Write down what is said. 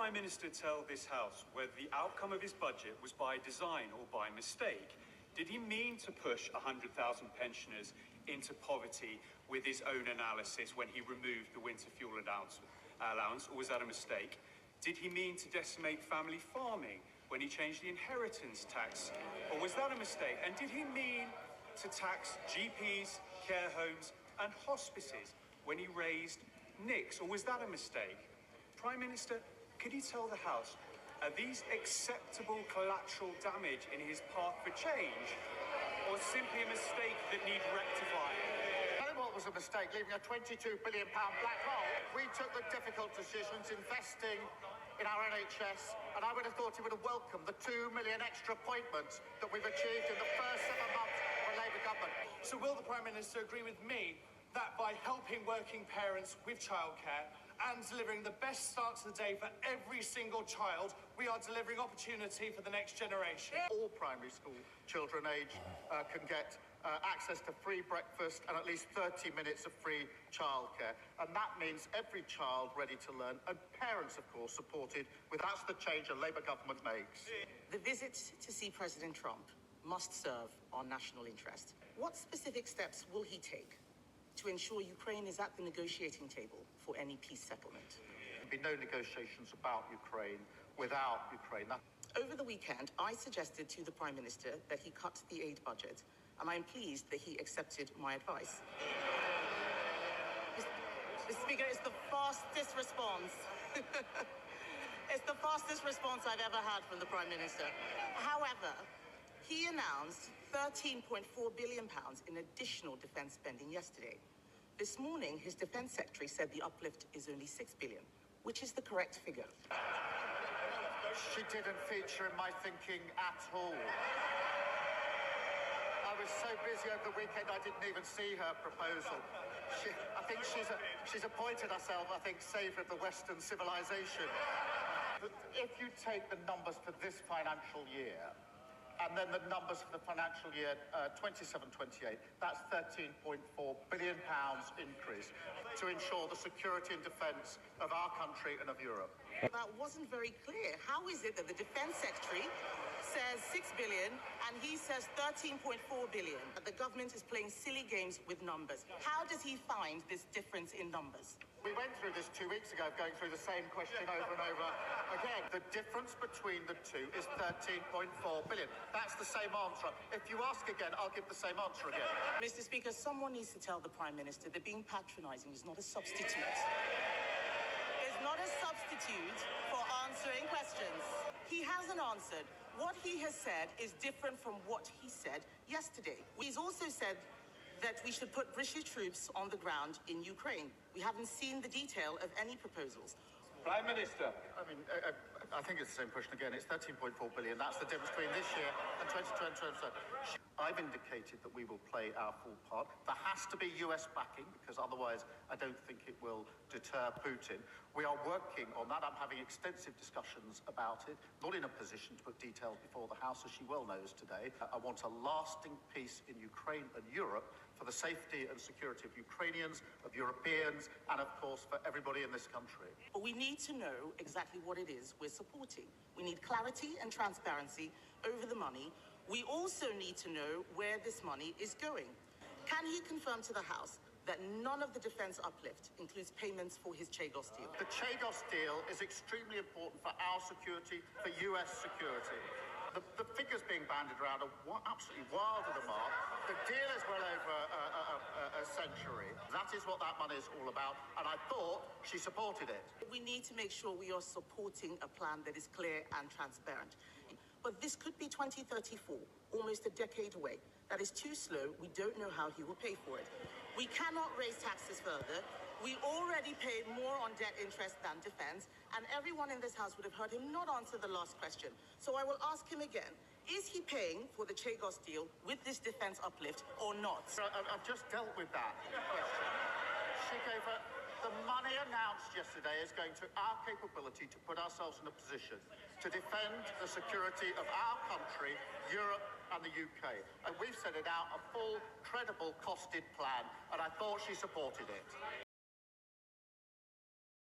Prime Minister tell this House whether the outcome of his budget was by design or by mistake? Did he mean to push 100,000 pensioners into poverty with his own analysis when he removed the winter fuel allowance, or was that a mistake? Did he mean to decimate family farming when he changed the inheritance tax, or was that a mistake? And did he mean to tax GPs, care homes and hospices when he raised NICs, or was that a mistake? Prime Minister, could you tell the House, are these acceptable collateral damage in his path for change, or simply a mistake that needs rectifying? I know what was a mistake, leaving a £22 billion black hole. We took the difficult decisions, investing in our NHS, and I would have thought he would have welcomed the 2 million extra appointments that we've achieved in the first 7 months of a Labour government. So will the Prime Minister agree with me that by helping working parents with childcare and delivering the best start to the day for every single child, we are delivering opportunity for the next generation? All primary school children aged can get access to free breakfast and at least 30 minutes of free childcare. And that means every child ready to learn, and parents, of course, supported with. That's the change a Labour government makes. The visit to see President Trump must serve our national interest. What specific steps will he take to ensure Ukraine is at the negotiating table for any peace settlement? There'll be no negotiations about Ukraine without Ukraine. Over the weekend, I suggested to the Prime Minister that he cut the aid budget, and I'm pleased that he accepted my advice. Mr. Speaker, it's the fastest response. It's the fastest response I've ever had from the Prime Minister. However, he announced £13.4 billion in additional defence spending yesterday. This morning, his Defence Secretary said the uplift is only £6 billion, which is the correct figure. She didn't feature in my thinking at all. I was so busy over the weekend I didn't even see her proposal. I think she's appointed herself, saviour of the Western civilization. If you take the numbers for this financial year, and then the numbers for the financial year 27-28, that's £13.4 billion increase to ensure the security and defence of our country and of Europe. That wasn't very clear. How is it that the Defence Secretary says £6 billion and he says £13.4 billion? The government is playing silly games with numbers. How does he find this difference in numbers? We went through this 2 weeks ago, going through the same question over and over again. The difference between the two is £13.4 billion. That's the same answer. If you ask again, I'll give the same answer again. Mr. Speaker, someone needs to tell the Prime Minister that being patronising is not a substitute. It's not a substitute for answering questions. He hasn't answered. What he has said is different from what he said yesterday. He's also said that we should put British troops on the ground in Ukraine. We haven't seen the detail of any proposals. Prime Minister. I think it's the same question again. It's £13.4 billion. That's the difference between this year and 2020. I've indicated that we will play our full part. There has to be US backing, because otherwise I don't think it will deter Putin. We are working on that. I'm having extensive discussions about it. Not in a position to put details before the House, as she well knows today. I want a lasting peace in Ukraine and Europe for the safety and security of Ukrainians, of Europeans, and of course for everybody in this country. But we need to know exactly what it is we're supporting. We need clarity and transparency over the money. We also need to know where this money is going. Can he confirm to the House that none of the defence uplift includes payments for his Chagos deal? The Chagos deal is extremely important for our security, for US security. The figures being bandied around are absolutely wild of the mark. The deal is well over a century. That is what that money is all about, and I thought she supported it. We need to make sure we are supporting a plan that is clear and transparent. But this could be 2034, almost a decade away. That is too slow. We don't know how he will pay for it. We cannot raise taxes further. We already pay more on debt interest than defence, and everyone in this House would have heard him not answer the last question. So I will ask him again. Is he paying for the Chagos deal with this defence uplift or not? I've just dealt with that question. She gave her... The money announced yesterday is going to our capability to put ourselves in a position to defend the security of our country, Europe and the UK. And we've set it out a full, credible, costed plan, and I thought she supported it.